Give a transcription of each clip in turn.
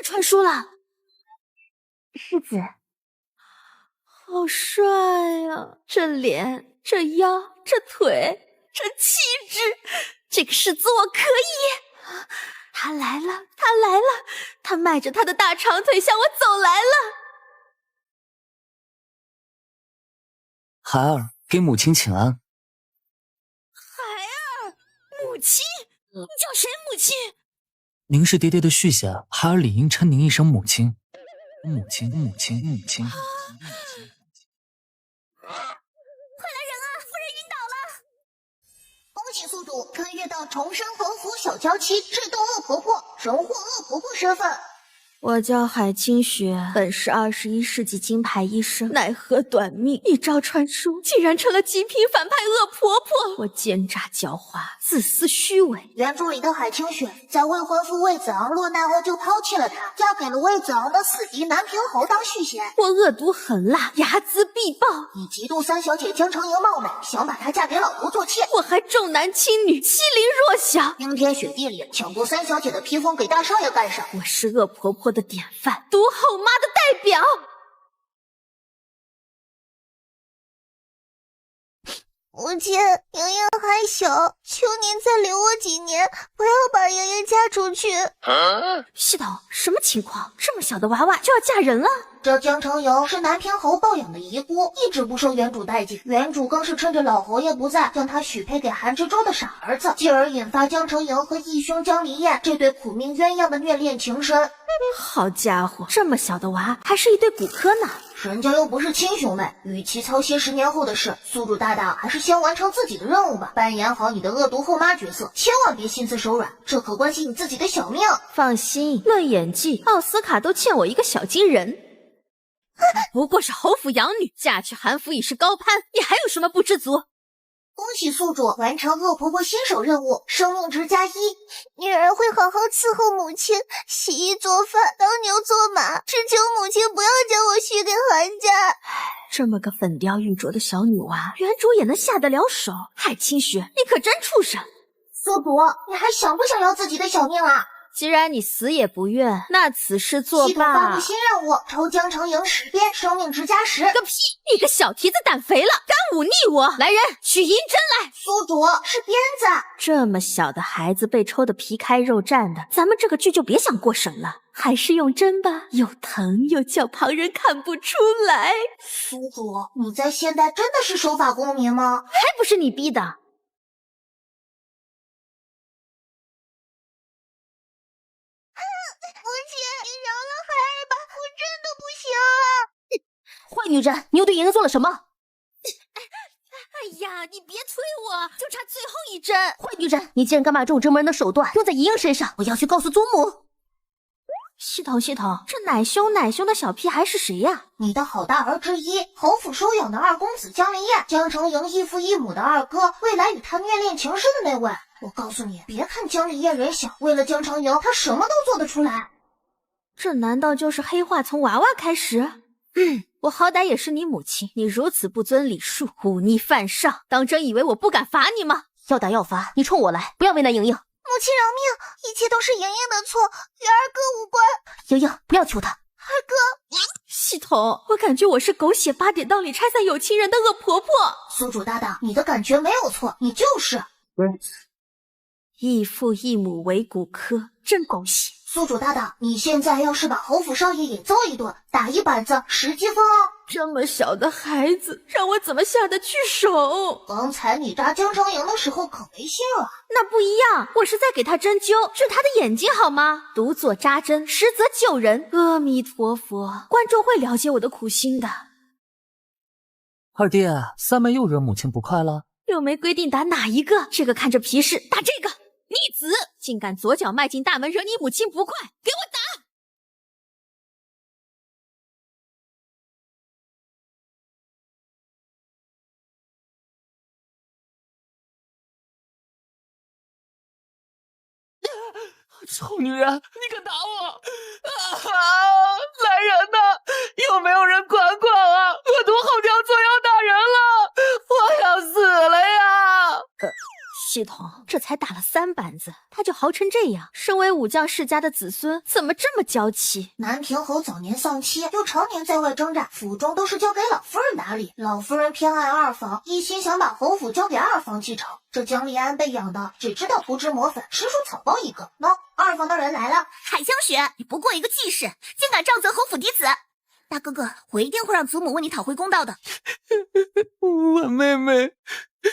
传书了。世子，好帅啊！这脸，这腰，这腿，这气质，这个世子我可以。他来了，他来了，他迈着他的大长腿向我走来了。孩儿给母亲请安。孩儿，母亲，你叫谁母亲？您是爹爹的续弦，孩儿理应称您一声母亲。母亲，母亲，母亲。快来人啊！夫人晕倒了。恭喜宿主穿越到重生横幅小娇妻智斗恶婆婆，荣获恶婆婆身份。我叫海清雪，本是21世纪金牌医生，奈何短命，一招传书，竟然成了极品反派恶婆婆。我奸诈狡猾，自私虚伪。原著里的海清雪在未婚夫魏子昂落难后就抛弃了他，嫁给了魏子昂的死敌南平侯当续弦。我恶毒狠辣，睚眦必报。你嫉妒三小姐江澄莹貌美，想把她嫁给老头做妾。我还重男轻女，欺凌弱小。冰天雪地里抢夺三小姐的披风给大少爷干啥？我是恶婆婆的典范，毒后妈的代表。母亲，莹莹还小，求您再留我几年，不要把莹莹嫁出去。系统，什么情况？这么小的娃娃就要嫁人了？这江澄莹是南平侯抱养的遗孤，一直不受原主待见，原主更是趁着老侯爷不在，将她许配给韩之洲的傻儿子，继而引发江澄莹和义兄江离燕这对苦命鸳鸯的虐恋情深。好家伙，这么小的娃还是一对骨科呢。人家又不是亲兄妹，与其操心10年后的事，宿主大大还是先完成自己的任务吧。扮演好你的恶毒后妈角色，千万别心慈手软，这可关系你自己的小命。放心，论演技，奥斯卡都欠我一个小金人。不过是侯府养女，嫁去韩府已是高攀，你还有什么不知足？恭喜宿主完成恶婆婆新手任务，生命值+1。女儿会好好伺候母亲，洗衣做饭，当牛做马，只求母亲不要将我许给韩家。这么个粉雕玉琢的小女娃，原主也能下得了手？海清雪，你可真畜生！宿主，你还想不想要自己的小命啊？既然你死也不愿，那此事作系统发布罢。新任务，抽江澄莹10鞭，生命值+10。个屁！你个小蹄子胆肥了，敢忤逆我！来人，取银针来！宿主是鞭子。这么小的孩子被抽得皮开肉绽的，咱们这个剧就别想过审了，还是用针吧，又疼又叫旁人看不出来。宿主，你在现代真的是守法公民吗？还不是你逼的。母亲，你饶了孩儿吧，我真的不行了。坏女人，你又对莹莹做了什么？哎呀，你别推我，就差最后一针。坏女人，你竟然敢把这种折磨人的手段用在莹莹身上，我要去告诉祖母。系统，这奶凶的小屁孩是谁呀？你的好大儿之一，侯府收养的二公子江离燕，江澄莹异父异母的二哥，未来与他虐恋情深的那位。我告诉你，别看江离燕人小，为了江澄莹，他什么都做得出来。这难道就是黑化从娃娃开始？我好歹也是你母亲，你如此不遵礼数，忤逆犯上，当真以为我不敢罚你吗？要打要罚，你冲我来，不要为难莹莹。母亲饶命，一切都是莹莹的错，与二哥无关。莹莹，不要求他。二哥，系统，我感觉我是狗血8点档里拆散有情人的恶婆婆。宿主大大，你的感觉没有错，你就是。异父异母为骨科，真狗血。宿主大大，你现在要是把侯府少爷也揍一顿，打一板子10积分哦。这么小的孩子，让我怎么下得去手？刚才你扎江澄莹的时候可没信了。那不一样，我是在给他针灸，治他的眼睛好吗？独做扎针，实则救人。阿弥陀佛，观众会了解我的苦心的。二弟，三妹又惹母亲不快了？又没规定打哪一个，这个看着皮实，打这个。逆子，竟敢左脚迈进大门，惹你母亲不快，给我打！臭女人，你敢打我！来人呐！有没有人管管啊？恶毒后条做要打人了，我要死了呀！系统，这才打了3板子，他就就豪成这样。身为武将世家的子孙，怎么这么娇气？南平侯早年丧妻，又常年在外征战，府中都是交给老夫人打理。老夫人偏爱二房，一心想把侯府交给二房继承。这江离安被养的只知道涂脂抹粉，吃出草包一个。喏，二房的人来了。海香雪，你不过一个继室，竟敢杖责侯府嫡子！大哥哥，我一定会让祖母为你讨回公道的。婉妹妹，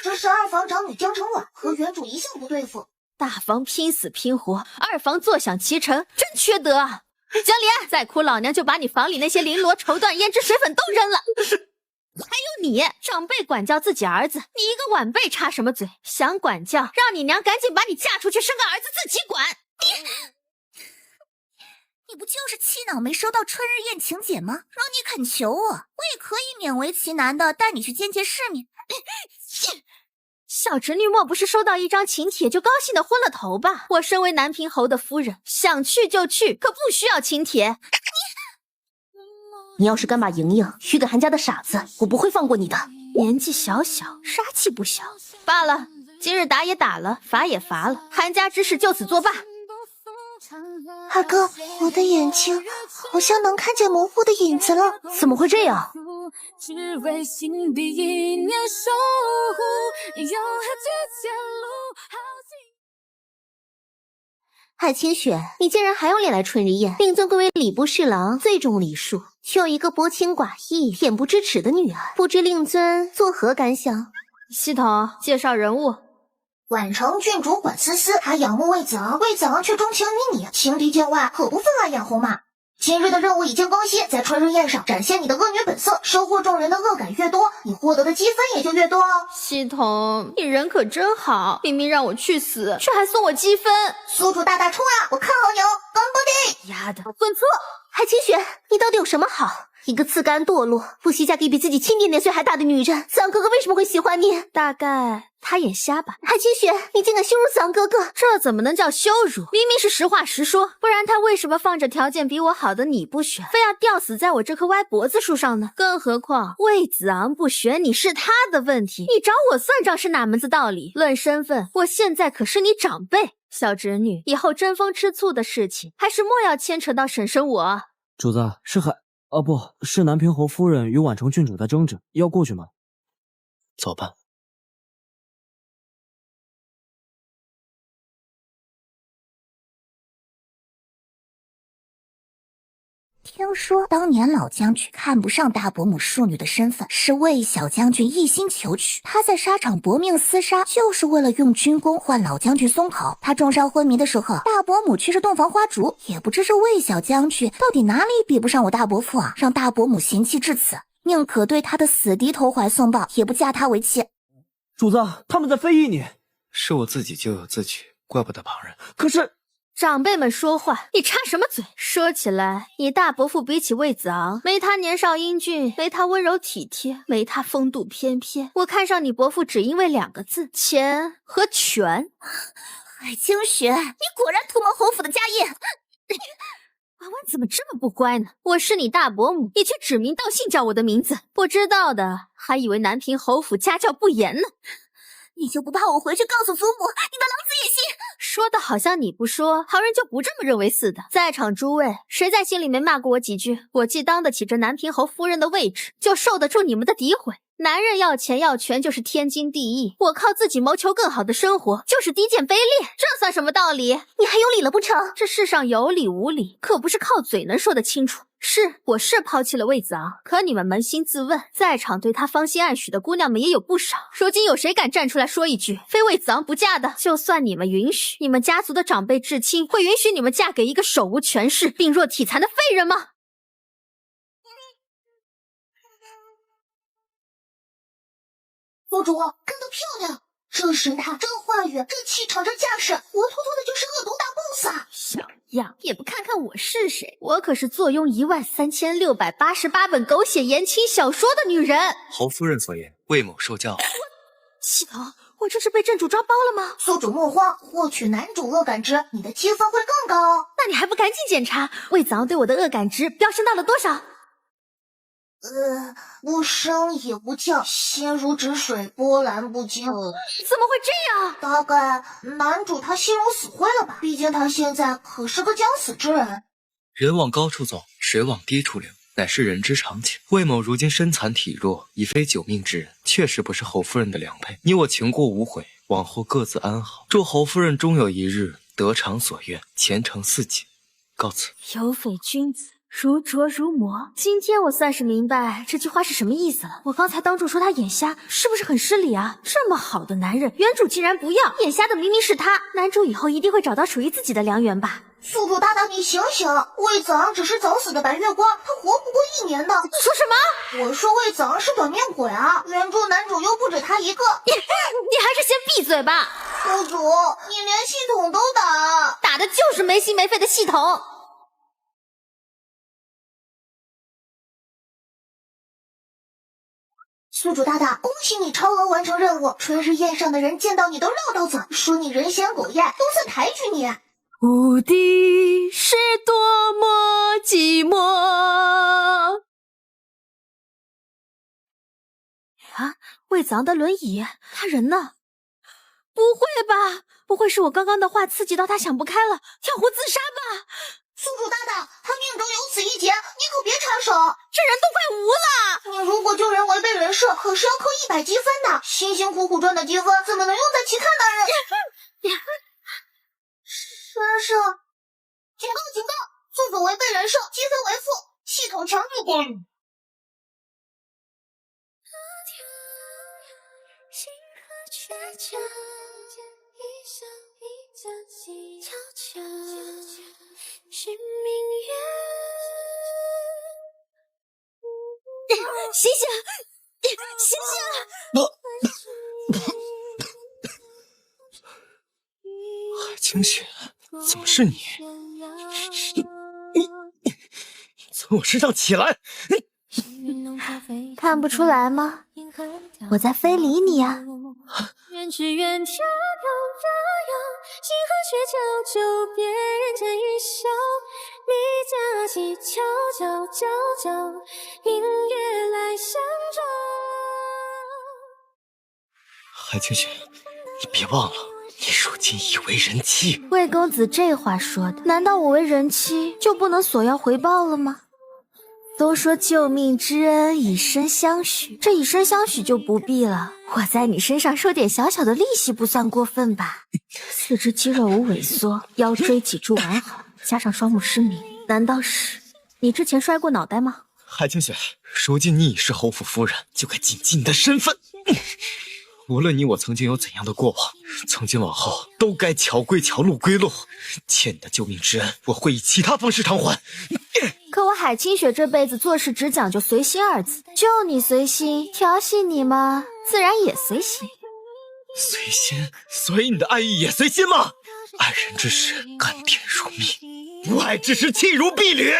这是二房长女江澄婉，和原主一向不对付。大房拼死拼活，二房坐享其成，真缺德啊！江离，再哭老娘就把你房里那些绫罗绸缎、胭脂水粉都扔了。还有你，长辈管教自己儿子，你一个晚辈插什么嘴？想管教，让你娘赶紧把你嫁出去，生个儿子自己管。你不就是气恼没收到春日宴请柬吗？若你恳求我也可以勉为其难的带你去见见世面。小侄女莫不是收到一张请帖就高兴的昏了头吧？我身为南平侯的夫人，想去就去，可不需要请帖。你要是敢把莹莹许给韩家的傻子，我不会放过你的。年纪小小，杀气不小。罢了，今日打也打了，罚也罚了，韩家之事就此作罢。二哥，我的眼睛好像能看见模糊的影子了。怎么会这样？只为心底一念守护，又何惧前路好景。海清雪，你竟然还有脸来春日宴？令尊贵为礼部侍郎，最重礼数，却有一个薄情寡义、恬不知耻的女儿，不知令尊作何感想？系统介绍人物。宛城郡主管思思，他仰慕魏子昂，魏子昂却钟情于你，情敌见外，可不分爱眼红嘛。今日的任务已经更新，在春日宴上展现你的恶女本色，收获众人的恶感越多，你获得的积分也就越多哦。系统，你人可真好，明明让我去死，却还送我积分。宿主大大冲啊！我看好你哦，干不丫的，混错！海清雪，你到底有什么好？一个自甘堕落，不惜嫁给比自己亲点岁还大的女人，子昂哥哥为什么会喜欢你？大概他眼瞎吧。海清雪，你竟敢羞辱子昂哥哥，这怎么能叫羞辱？明明是实话实说，不然他为什么放着条件比我好的你不选，非要吊死在我这棵歪脖子树上呢？更何况魏子昂不选你是他的问题，你找我算账是哪门子道理？论身份，我现在可是你长辈，小侄女，以后争风吃醋的事情，还是莫要牵扯到婶婶我。主子，是南平侯夫人与宛城郡主在争执，要过去吗？走吧。听说当年老将军看不上大伯母庶女的身份，是魏小将军一心求娶。他在沙场搏命厮杀，就是为了用军功换老将军松跑。他重伤昏迷的时候，大伯母却是洞房花烛。也不知这魏小将军到底哪里比不上我大伯父啊，让大伯母嫌弃至此，宁可对他的死敌投怀送抱，也不嫁他为妻。主子，他们在非议你。是我自己咎由自取，怪不得旁人。可是长辈们说话，你插什么嘴？说起来，你大伯父比起魏子昂，没他年少英俊，没他温柔体贴，没他风度翩翩。我看上你伯父只因为2个字：钱和权。海清雪，你果然图谋侯府的家业。婉婉怎么这么不乖呢？我是你大伯母，你却指名道姓叫我的名字，不知道的还以为南平侯府家教不严呢。你就不怕我回去告诉祖母你的狼子野心？说的好像你不说，旁人就不这么认为似的。在场诸位，谁在心里没骂过我几句？我既当得起这南平侯夫人的位置，就受得住你们的诋毁。男人要钱要权就是天经地义，我靠自己谋求更好的生活就是低贱卑劣，这算什么道理？你还有理了不成？这世上有理无理，可不是靠嘴能说得清楚。我是抛弃了魏子昂，可你们扪心自问，在场对他芳心暗许的姑娘们也有不少，如今有谁敢站出来说一句非魏子昂不嫁的？就算你们允许，你们家族的长辈至亲会允许你们嫁给一个手无权势、病弱体残的废人吗？宿主，干得漂亮！这神态，这话语，这气场，这架势，活脱脱的就是恶毒大 boss 啊！小样，也不看看我是谁，我可是坐拥13688本狗血言情小说的女人。侯夫人所言，魏某受教。系统，我这是被镇主抓包了吗？宿主莫慌，获取男主恶感值，你的积分会更高哦。那你还不赶紧检查，魏子昂对我的恶感值飙升到了多少？不声也不叫，心如止水，波澜不惊。怎么会这样？大概男主他心如死灰了吧？毕竟他现在可是个将死之人。人往高处走，水往低处流，乃是人之常情。魏某如今身残体弱，已非救命之人，确实不是侯夫人的良配。你我情过无悔，往后各自安好。祝侯夫人终有一日得偿所愿，前程似锦。告辞。有匪君子，如琢如磨。今天我算是明白这句话是什么意思了。我刚才当众说他眼瞎，是不是很失礼啊？这么好的男人，原主竟然不要，眼瞎的明明是他。男主以后一定会找到属于自己的良缘吧？宿主大大，你醒醒！魏子昂只是早死的白月光，他活不过1年的。你说什么？我说魏子昂是短命鬼啊！原著男主又不止他一个。你还是先闭嘴吧！宿主，你连系统都打，打的就是没心没肺的系统。宿主大大，恭喜你超额完成任务！春日宴上的人见到你都绕道走，说你人嫌狗厌，都在抬举你。无敌是多么寂寞啊！魏子昂的轮椅，他人呢？不会吧？不会是我刚刚的话刺激到他想不开了，跳湖自杀吧？宿主大大，他命中有此一劫，你可别插手，这人都快无了。你如果救人违背人设，可是要扣100积分的，辛辛苦苦赚的积分怎么能用在其他男人？先生，警告警告，宿主违背人设，积分为负，系统强制关。醒醒，醒醒！海清雪，怎么是你？从我身上起来！看不出来吗？我在非礼你啊！远去远眺遥遥遥，星河却皎皎，别人间一笑。你佳期悄悄悄悄，明月来相照。海清雪，你别忘了，你如今已为人妻。魏公子这话说的，难道我为人妻就不能索要回报了吗？都说救命之恩以身相许，这以身相许就不必了。我在你身上收点小小的利息不算过分吧？四肢肌肉无萎缩，腰椎脊柱完好，加上双目失明，难道是你之前摔过脑袋吗？海清雪，如今你已是侯府夫人，就该谨记你的身份。无论你我曾经有怎样的过往，从今往后都该桥归桥，路归路。欠你的救命之恩，我会以其他方式偿还。可我海清雪这辈子做事只讲究随心二字，救你随心，调戏你嘛，自然也随心。随心？所以你的爱意也随心吗？爱人之时，甘甜如蜜；不爱之时，弃如敝履。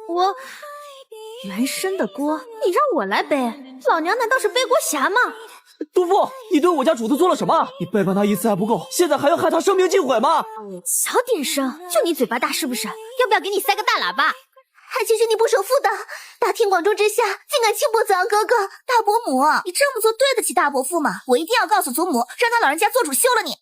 我原身的锅，你让我来背？老娘难道是背锅侠吗？杜父，你对我家主子做了什么？你背叛他一次还不够，现在还要害他生命尽毁吗？小点声，就你嘴巴大是不是？要不要给你塞个大喇叭？海清雪，你不守妇道，大庭广众之下竟敢轻薄子昂哥哥！大伯母，你这么做对得起大伯父吗？我一定要告诉祖母，让他老人家做主休了你。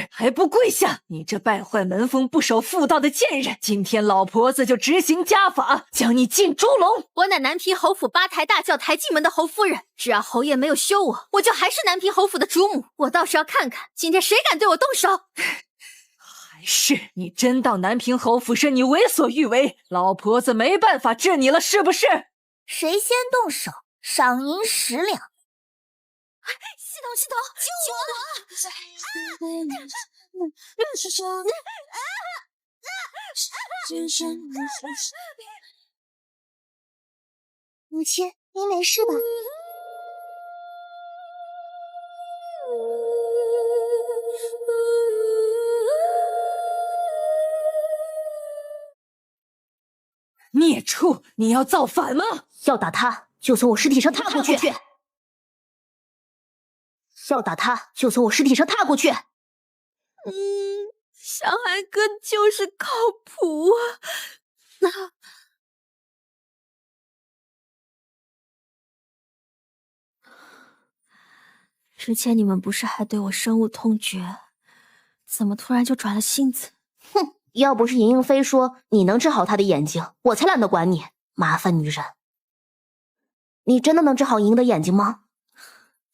还不跪下！你这败坏门风、不守妇道的贱人！今天老婆子就执行家法，将你进猪笼！我乃南平侯府八抬大轿抬进门的侯夫人，只要侯爷没有休我，我就还是南平侯府的主母。我倒是要看看，今天谁敢对我动手！还是你真当南平侯府是你为所欲为，老婆子没办法治你了，是不是？谁先动手，赏银10两。系统，救我！母亲，您没事吧？孽畜，你要造反吗？要打他，就从我尸体上踏过去。要打他，就从我尸体上踏过去。小韩哥就是靠谱啊！之前你们不是还对我深恶痛绝，怎么突然就转了性子？哼，要不是莹莹非说你能治好她的眼睛，我才懒得管你。麻烦女人，你真的能治好莹莹的眼睛吗？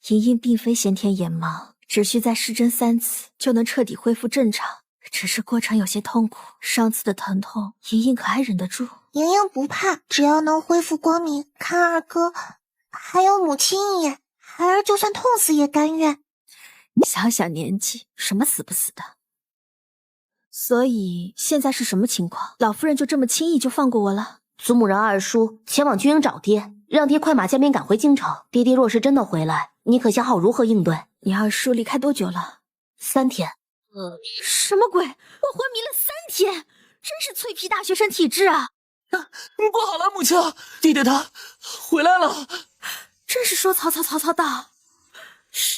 莹莹并非先天眼盲，只需再施针3次就能彻底恢复正常，只是过程有些痛苦。上次的疼痛，莹莹可还忍得住？莹莹不怕，只要能恢复光明，看二哥还有母亲一眼，孩儿就算痛死也甘愿。小小年纪，什么死不死的？所以现在是什么情况？老夫人就这么轻易就放过我了？祖母让二叔前往军营找爹，让爹快马加鞭赶回京城。爹爹若是真的回来，你可想好如何应对？你二叔离开多久了？3天。什么鬼？我昏迷了3天，真是脆皮大学生体质啊！不好了，母亲，爹爹他回来了。真是说曹操到11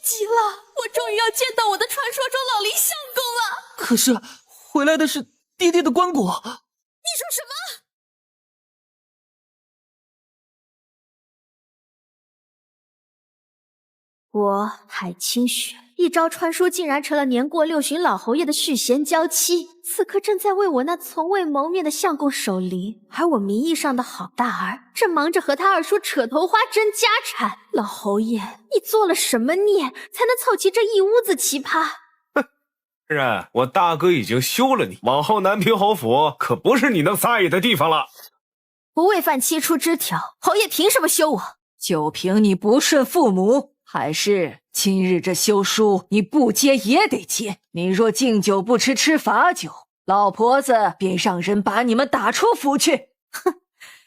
级了，我终于要见到我的传说中老林相公了。可是回来的是爹爹的棺椁。你说什么？我海清雪一朝传书，竟然成了年过6旬老侯爷的续弦娇妻，此刻正在为我那从未谋面的相公守灵，而我名义上的好大儿正忙着和他二叔扯头花争家产。老侯爷，你做了什么孽，才能凑齐这一屋子奇葩？夫人，我大哥已经休了你，往后南平侯府可不是你能撒野的地方了。我未犯七出之条，侯爷凭什么休我？就凭你不顺父母，还是今日这休书你不接也得接？你若敬酒不吃吃罚酒，老婆子便让人把你们打出府去。哼，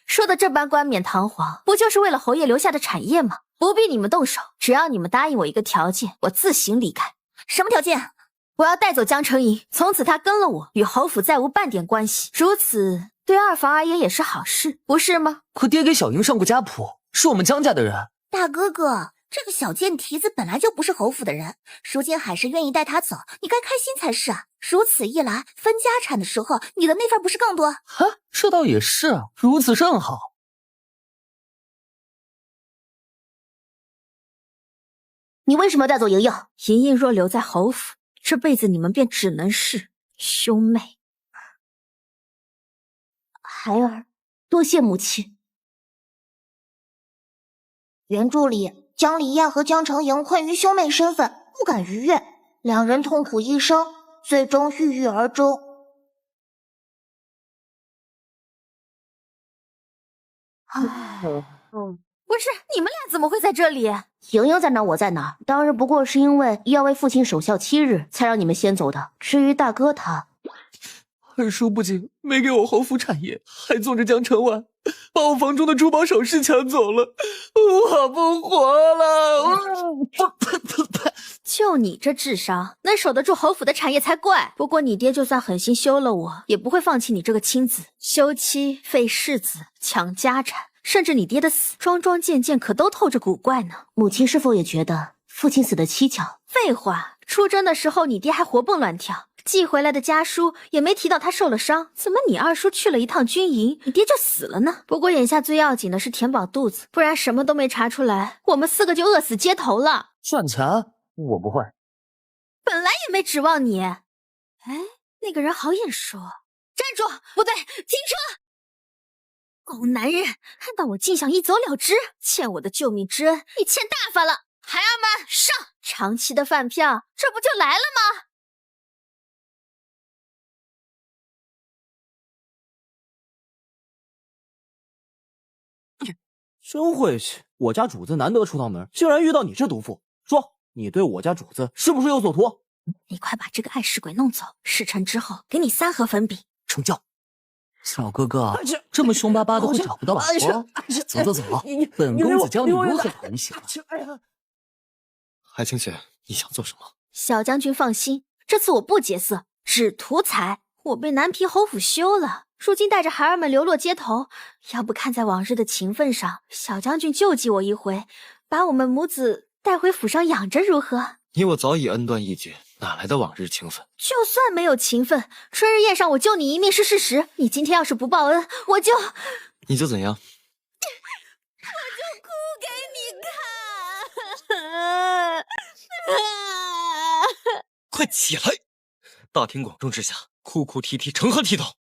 说的这般冠冕堂皇，不就是为了侯爷留下的产业吗？不必你们动手，只要你们答应我一个条件，我自行离开。什么条件？我要带走江澄莹，从此他跟了我，与侯府再无半点关系。如此对二房二爷也是好事，不是吗？可爹给小莹上过家谱，是我们江家的人。大哥哥，这个小贱蹄子本来就不是侯府的人，如今海氏愿意带他走，你该开心才是啊。如此一来，分家产的时候，你的那份不是更多？这倒也是，如此甚好。你为什么要带走莹莹？莹莹若留在侯府，这辈子你们便只能是兄妹。孩儿多谢母亲。原著里，江离燕和江澄莹困于兄妹身份，不敢逾越，两人痛苦一生，最终郁郁而终。不是，你们俩怎么会在这里？莹莹在哪，我在哪，当然不过是因为要为父亲守孝7日，才让你们先走的。至于大哥他，二叔不仅没给我侯府产业，还纵着江城晚，把我房中的珠宝首饰抢走了，我不活了！就你这智商，能守得住侯府的产业才怪。不过你爹就算狠心休了我，也不会放弃你这个亲子。休妻、废世子、抢家产，甚至你爹的死，桩桩件件可都透着古怪呢。母亲是否也觉得父亲死得蹊跷？废话，出征的时候你爹还活蹦乱跳，寄回来的家书也没提到他受了伤，怎么你二叔去了一趟军营，你爹就死了呢？不过眼下最要紧的是填饱肚子，不然什么都没查出来，我们4个就饿死街头了。赚钱我不会，本来也没指望你。哎，那个人好眼熟。站住！不对，停车！狗男人，看到我竟想一走了之，欠我的救命之恩，你欠大发了。孩儿们上！长期的饭票，这不就来了吗？真晦气！我家主子难得出趟门，竟然遇到你这毒妇。说，你对我家主子是不是有所图？你快把这个碍事鬼弄走，事成之后给你3盒粉笔。成交。小哥哥，这么凶巴巴的会找不到老婆？走走走，本公子教你如何讨你喜欢。海清雪，你想做什么？小将军放心，这次我不劫色，只图财。我被南皮侯府休了，如今带着孩儿们流落街头，要不看在往日的情分上，小将军救济我一回，把我们母子带回府上养着如何？你我早已恩断义绝，哪来的往日情分？就算没有情分，春日宴上我救你一命是事实。你今天要是不报恩，我就怎样？我就哭给你看。快起来！大庭广众之下，哭哭啼啼，成何体统？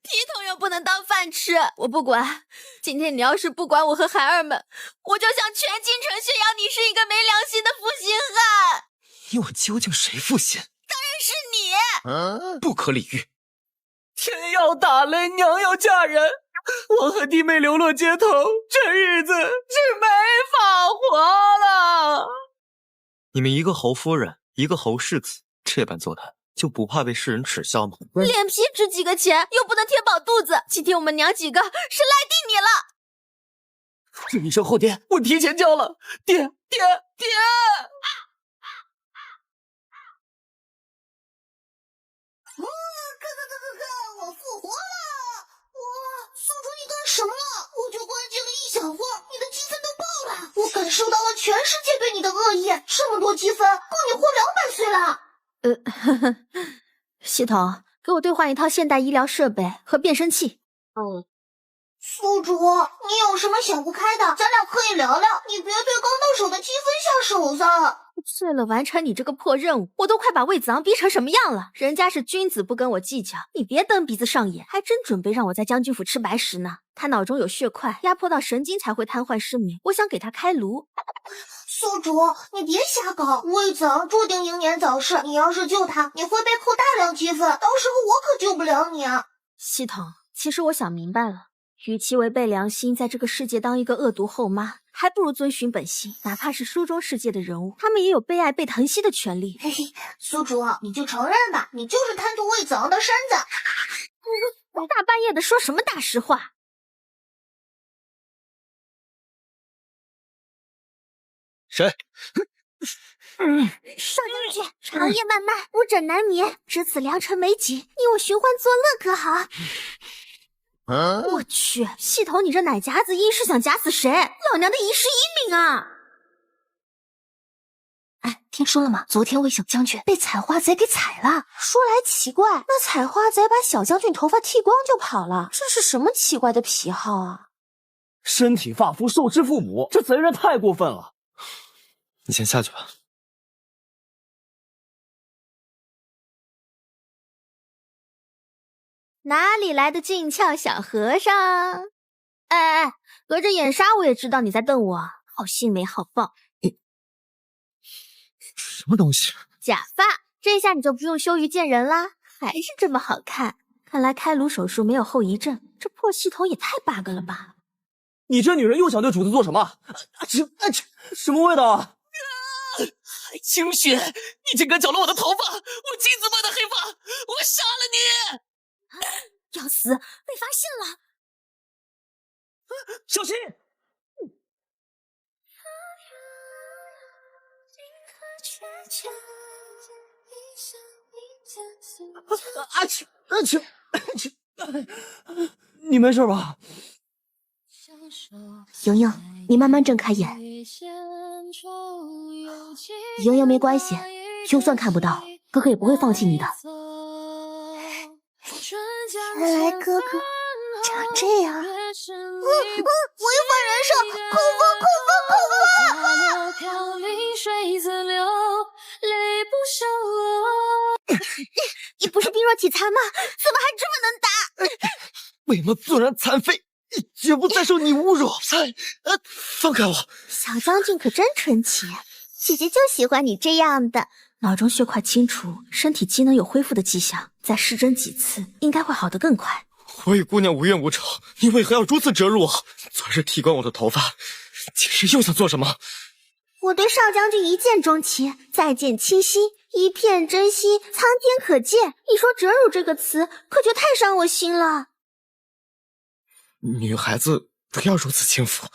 体统又不能当饭吃，我不管。今天你要是不管我和孩儿们，我就向全京城宣扬你是一个没良心的负心汉。你我究竟谁负心？当然是你。不可理喻！天要打雷，娘要嫁人，我和弟妹流落街头，这日子是没法活了。你们一个侯夫人，一个侯世子，这般作态，就不怕被世人耻笑吗？脸皮值几个钱，又不能填饱肚子。今天我们娘几个是赖定你了。这一声后爹，我提前交了。爹！我复活了！宿主你干什么了？我就关键了一小会儿，你的积分都爆了。我感受到了全世界对你的恶意，这么多积分，够你活200岁了。系统，给我兑换一套现代医疗设备和变声器。宿主，你有什么想不开的，咱俩可以聊聊。你别对刚到手的积分下手子。为了完成你这个破任务，我都快把魏子昂逼成什么样了。人家是君子，不跟我计较，你别蹬鼻子上眼，还真准备让我在将军府吃白食呢。他脑中有血块，压迫到神经才会瘫痪失明，我想给他开颅。宿主，你别瞎搞，魏子昂注定英年早逝，你要是救他，你会被扣大量积分，到时候我可救不了你啊。系统，其实我想明白了，与其违背良心在这个世界当一个恶毒后妈，还不如遵循本心。哪怕是书中世界的人物，他们也有被爱被疼惜的权利。嘿嘿，宿主，你就承认吧，你就是贪图魏子昂的身子。大半夜的说什么大实话？谁？少将军，长夜漫漫，无枕难眠，值此良辰美景，你我寻欢作乐可好？我去，系统，你这奶夹子音是想夹死谁？老娘的一世英名啊！哎，听说了吗？昨天魏小将军被采花贼给踩了。说来奇怪，那采花贼把小将军头发剃光就跑了，这是什么奇怪的癖好啊？身体发肤受之父母，这贼人太过分了。你先下去吧。哪里来的俊俏小和尚？哎，隔着眼纱我也知道你在瞪我，好心没好报。什么东西？假发，这下你就不用羞于见人啦，还是这么好看。看来开颅手术没有后遗症，这破系统也太 bug 了吧！你这女人又想对主子做什么？什么味道啊？还清血！你竟敢搅乱我的头发！我金子般的黑发！我杀了你！要死，被发现了！小心！你没事吧？莹莹，你慢慢睁开眼。莹莹没关系，就算看不到，哥哥也不会放弃你的。原来哥哥长这样。违反人设，扣分！你不是病弱体残吗？怎么还这么能打？为么纵然残废，绝不再受你侮辱！放开我！小将军可真纯情，姐姐就喜欢你这样的。脑中血块清除，身体机能有恢复的迹象，再施针几次，应该会好得更快。我与姑娘无冤无仇，你为何要如此折辱我？昨日剃光我的头发，今日又想做什么？我对少将军一见钟情，再见倾心，一片真心，苍天可见。你说折辱这个词，可就太伤我心了。女孩子不要如此轻浮。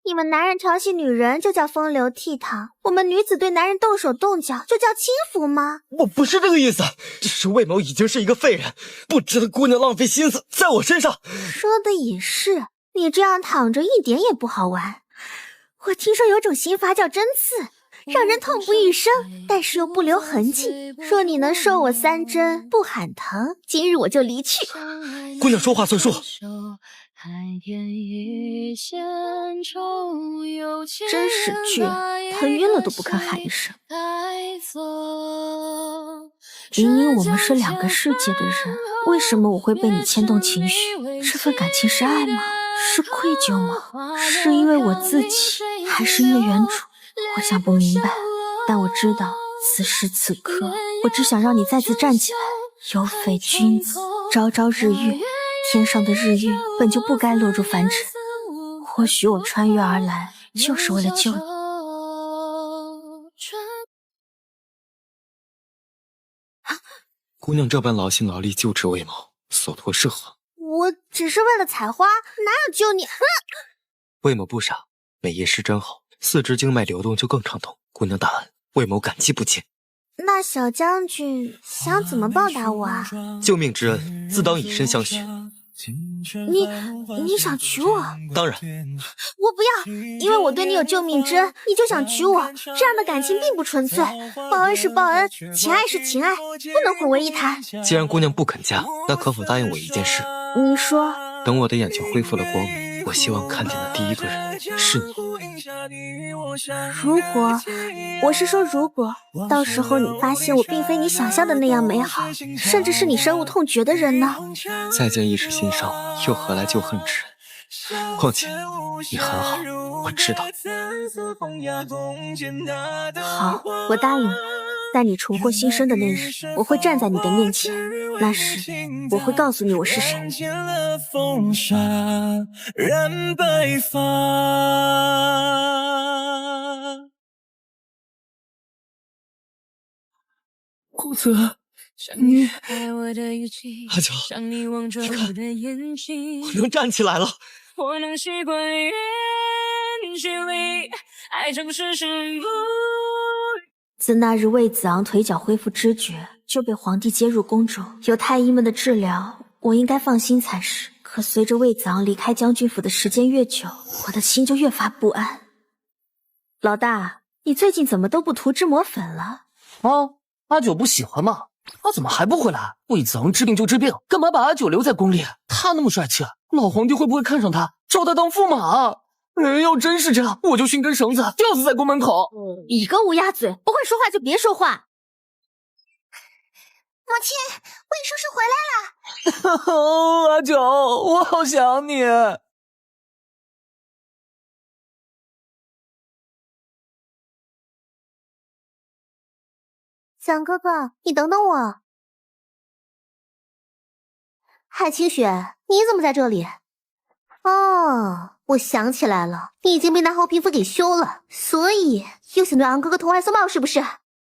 你们男人调戏女人就叫风流倜傥，我们女子对男人动手动脚就叫轻浮吗？我不是这个意思，只是魏某已经是一个废人，不值得姑娘浪费心思在我身上。说的也是，你这样躺着一点也不好玩。我听说有种刑罚叫针刺，让人痛不欲生，但是又不留痕迹。若你能受我3针，不喊疼，今日我就离去。姑娘说话算数。真是倔，疼晕了都不肯喊一声。明明我们是2个世界的人，为什么我会被你牵动情绪？这份感情是爱吗？是愧疚吗？是因为我自己，还是因为原主？我想不明白，但我知道此时此刻，我只想让你再次站起来。有匪君子，朝朝日月，天上的日月本就不该落入凡尘。或许我穿越而来，就是为了救你。姑娘这般劳心劳力救治魏某，所图是何？我只是为了采花，哪有救你？魏某不傻，美叶师真好，4肢经脉流动就更畅通。姑娘大恩，魏某感激不尽。那小将军想怎么报答我啊？救命之恩，自当以身相许。你想娶我？当然。我不要，因为我对你有救命之恩，你就想娶我，这样的感情并不纯粹。报恩是报恩，情爱是情爱，不能混为一谈。既然姑娘不肯嫁，那可否答应我一件事？你说。等我的眼球恢复了光明，我希望看见的第一个人是你。如果，我是说如果，到时候你发现我并非你想象的那样美好，甚至是你深恶痛绝的人呢？再见一时心伤，又何来旧恨之人？况且你很好，我知道。好，我答应你。在你重获新生的那日，我会站在你的面前，那时我会告诉你我是谁。公子，你阿九，你看，我能站起来了。我能习惯远距离，爱正是身不。自那日魏子昂腿脚恢复知觉，就被皇帝接入宫中，有太医们的治疗，我应该放心才是。可随着魏子昂离开将军府的时间越久，我的心就越发不安。老大，你最近怎么都不涂脂抹粉了？阿九不喜欢吗？他怎么还不回来？魏子昂治病就治病，干嘛把阿九留在宫里？他那么帅气，老皇帝会不会看上他，招他当驸马？要真是这样，我就寻根绳子吊死在宫门口。你个乌鸦嘴，不会说话就别说话。母亲，魏叔叔回来了。阿九，我好想你。蒋哥哥，你等等我。海清雪，你怎么在这里？哦，我想起来了，你已经被那厚皮肤给休了，所以又想对昂哥哥投怀送抱是不是？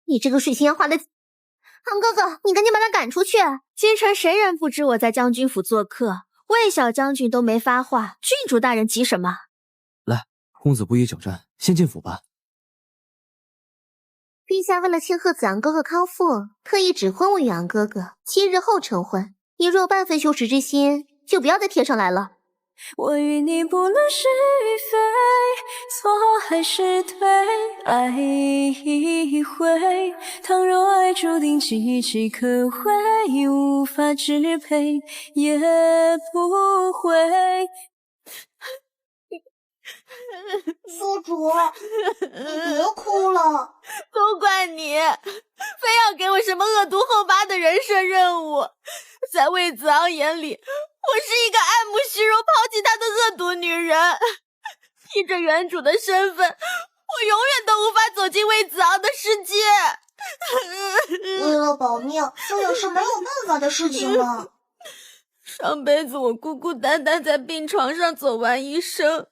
你这个水性杨花的昂哥哥，你赶紧把他赶出去！京城谁人不知我在将军府做客？魏小将军都没发话，郡主大人急什么？来，公子不宜久站，先进府吧。陛下为了庆贺子昂哥哥康复，特意指婚我与昂哥哥7日后成婚。你若有半分羞耻之心，就不要再贴上来了。我与你不论是与非，错还是对，爱一回。倘若爱注定岌岌可危，无法支配，也不会。宿主，你别哭了。都怪你，非要给我什么恶毒后八的人设任务。在魏子昂眼里，我是一个爱慕虚荣、抛弃他的恶毒女人。披着原主的身份，我永远都无法走进魏子昂的世界。为了保命，这也是没有办法的事情了。上辈子我孤孤单单在病床上走完一生，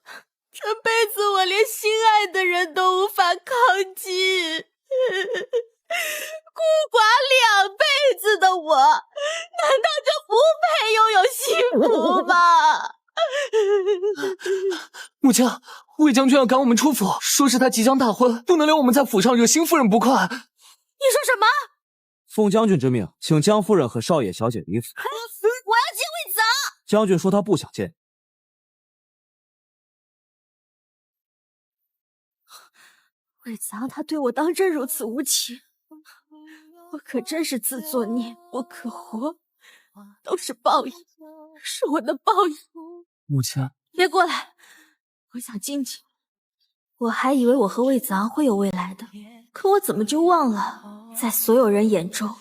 这辈子我连心爱的人都无法靠近。孤寡2辈子的我，难道就不配拥有幸福吗？母亲，魏将军要赶我们出府，说是他即将大婚，不能留我们在府上惹邢夫人不快。你说什么？奉将军之命，请江夫人和少爷小姐离府。我要见魏子昂。将军说他不想见。魏子昂他对我当真如此无情，我可真是自作孽不可活，都是报应，是我的报应。母亲，别过来，我想静静。我还以为我和魏子昂会有未来的，可我怎么就忘了，在所有人眼中，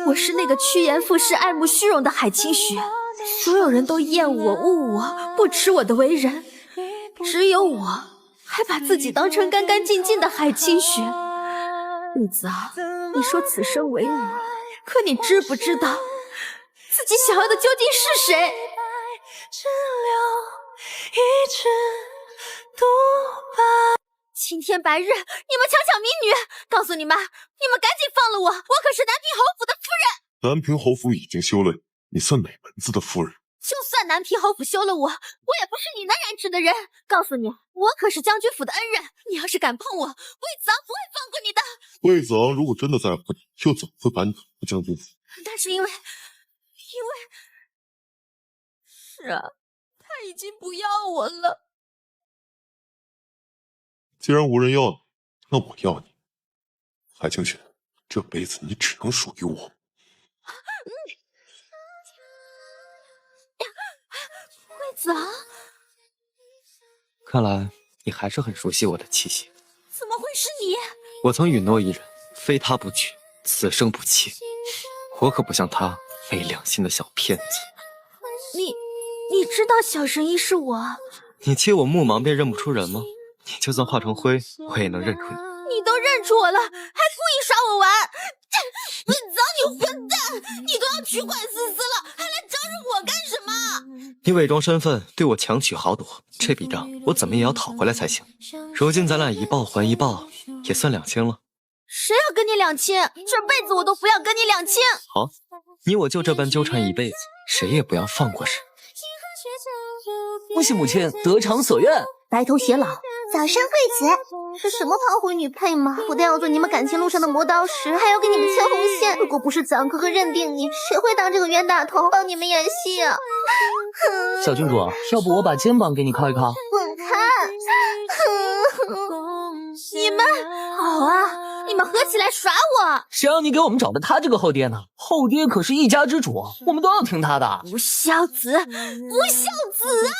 我是那个趋炎附势、爱慕虚荣的海清雪。所有人都厌我、恶我、不耻我的为人，只有我还把自己当成干干净净的海清雪。魏子昂，你说此生唯我，可你知不知道自己想要的究竟是谁？青天白日，你们强抢民女，告诉你妈，你们赶紧放了我，我可是南平侯府的夫人。南平侯府已经休了你，你算哪门子的夫人？就算南平侯府休了我，我也不是你能染指的人。告诉你，我可是将军府的恩人，你要是敢碰我，魏子昂不会放过你的。魏子昂如果真的在乎你，又怎么会把你赶出将军府？但是因为是啊，他已经不要我了。既然无人要你，那我要你。海清雪，这辈子你只能属于我。魏子昂，看来你还是很熟悉我的气息。怎么会是你？我曾允诺一人，非他不娶，此生不弃。我可不像他没良心的小骗子。你知道小神医是我？你欺我目盲便认不出人吗？你就算化成灰，我也能认出你。你都认出我了，还故意耍我玩！魏子昂，你混蛋！你都要娶管思思了，还来招惹我干什么？你伪装身份，对我强取豪夺，这笔账我怎么也要讨回来才行。如今咱俩一报还一报，也算两清了。谁要跟你两清？这辈子我都不要跟你两清！好，你我就这般纠缠一辈子，谁也不要放过谁。恭喜母亲得偿所愿。白头偕老，早生贵子。这什么胖虎女配吗？不但要做你们感情路上的磨刀石，还要给你们牵红线。如果不是子昂哥哥认定你，谁会当这个冤大头帮你们演戏啊？小郡主，要不我把肩膀给你靠一靠？滚开！你们好啊，你们合起来耍我！谁让你给我们找的他这个后爹呢？后爹可是一家之主，我们都要听他的。不孝子，不孝子啊！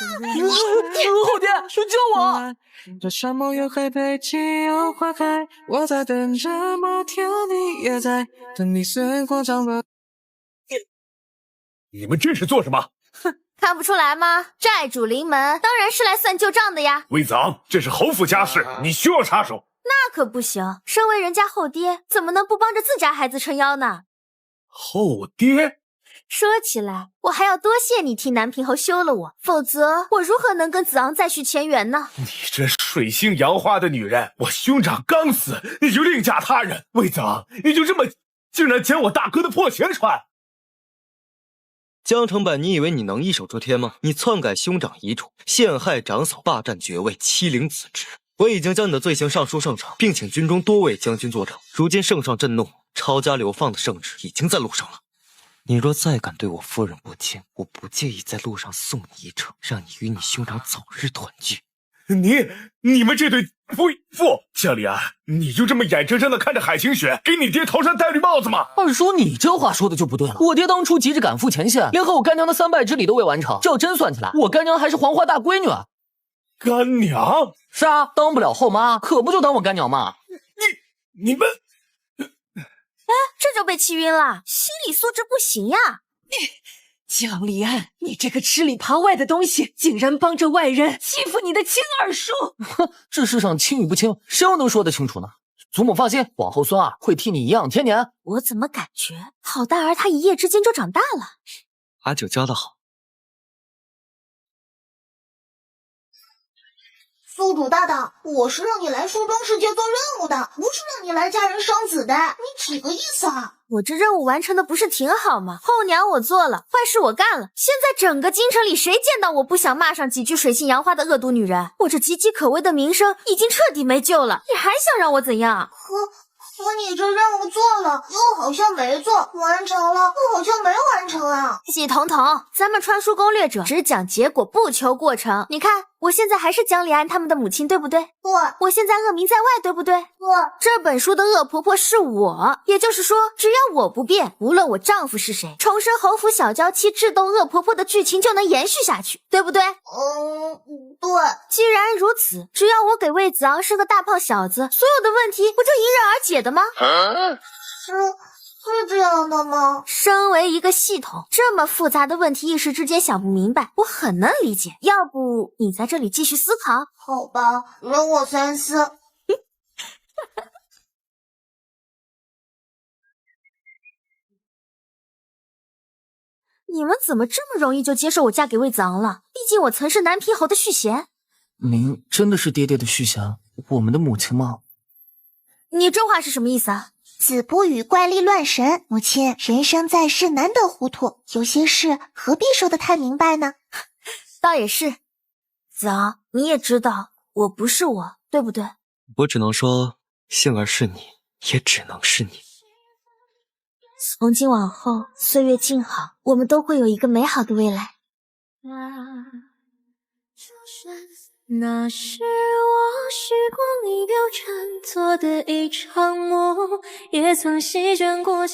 后爹，救我！这山盟约会背景有花开，我在等着某天你也在等你随过长了。你们这是做什么？哼，看不出来吗？债主临门，当然是来算旧账的呀。魏子昂，这是侯府家事，你需要插手。那可不行，身为人家后爹，怎么能不帮着自家孩子撑腰呢？后爹？说起来，我还要多谢你替南平侯休了我，否则我如何能跟子昂再续前缘呢？你这水性杨花的女人，我兄长刚死，你就另嫁他人。魏子昂，你就这么竟然捡我大哥的破钱穿？江城柏，你以为你能一手遮天吗？你篡改兄长遗嘱，陷害长嫂，霸占爵位，欺凌子侄。我已经将你的罪行上书圣上，并请军中多位将军作证。如今圣上震怒，抄家流放的圣旨已经在路上了。你若再敢对我夫人不敬，我不介意在路上送你一程，让你与你兄长早日团聚。你们这对夫与妇，江离安，你就这么眼睁睁的看着海清雪给你爹头上戴绿帽子吗？二叔，你这话说的就不对了。我爹当初急着赶赴前线，连和我干娘的3拜之礼都未完成。这要真算起来，我干娘还是黄花大闺女啊。干娘？是啊，当不了后妈，可不就当我干娘吗？你们，哎，这就被气晕了，心理素质不行呀！江离安，你这个吃里扒外的东西，竟然帮着外人欺负你的亲二叔！哼，这世上亲与不亲，谁又能说得清楚呢？祖母放心，往后孙儿会替你颐养天年。我怎么感觉好大儿他一夜之间就长大了？阿九教得好。宿主大大，我是让你来梳妆世界做任务的，不是让你来嫁人生子的，你几个意思啊？我这任务完成的不是挺好吗？后娘我做了，坏事我干了，现在整个京城里谁见到我不想骂上几句水性杨花的恶毒女人？我这岌岌可危的名声已经彻底没救了，你还想让我怎样？可你这任务做了，又好像没做；完成了，又好像没完成啊！系统统，咱们传输攻略者只讲结果，不求过程。你看，我现在还是江离安他们的母亲，对不对？对。我现在恶名在外，对不对？对。这本书的恶婆婆是我，也就是说，只要我不变，无论我丈夫是谁，重生侯府小娇妻智斗恶婆婆的剧情就能延续下去，对不对？对。既然如此，只要我给魏子昂生个大胖小子，所有的问题不就迎刃而解的吗？是这样的吗？身为一个系统，这么复杂的问题一时之间想不明白，我很能理解。要不你在这里继续思考？好吧，容我三思。你们怎么这么容易就接受我嫁给魏子昂了？毕竟我曾是南皮侯的续弦。您真的是爹爹的续弦，我们的母亲吗？你这话是什么意思啊？子不语怪力乱神，母亲，人生在世难得糊涂，有些事何必说得太明白呢？倒也是。子昂，你也知道我不是我，对不对？我只能说，幸而是你，也只能是你。从今往后，岁月静好，我们都会有一个美好的未来。那是我时光里流传错的一场梦，也曾席卷过。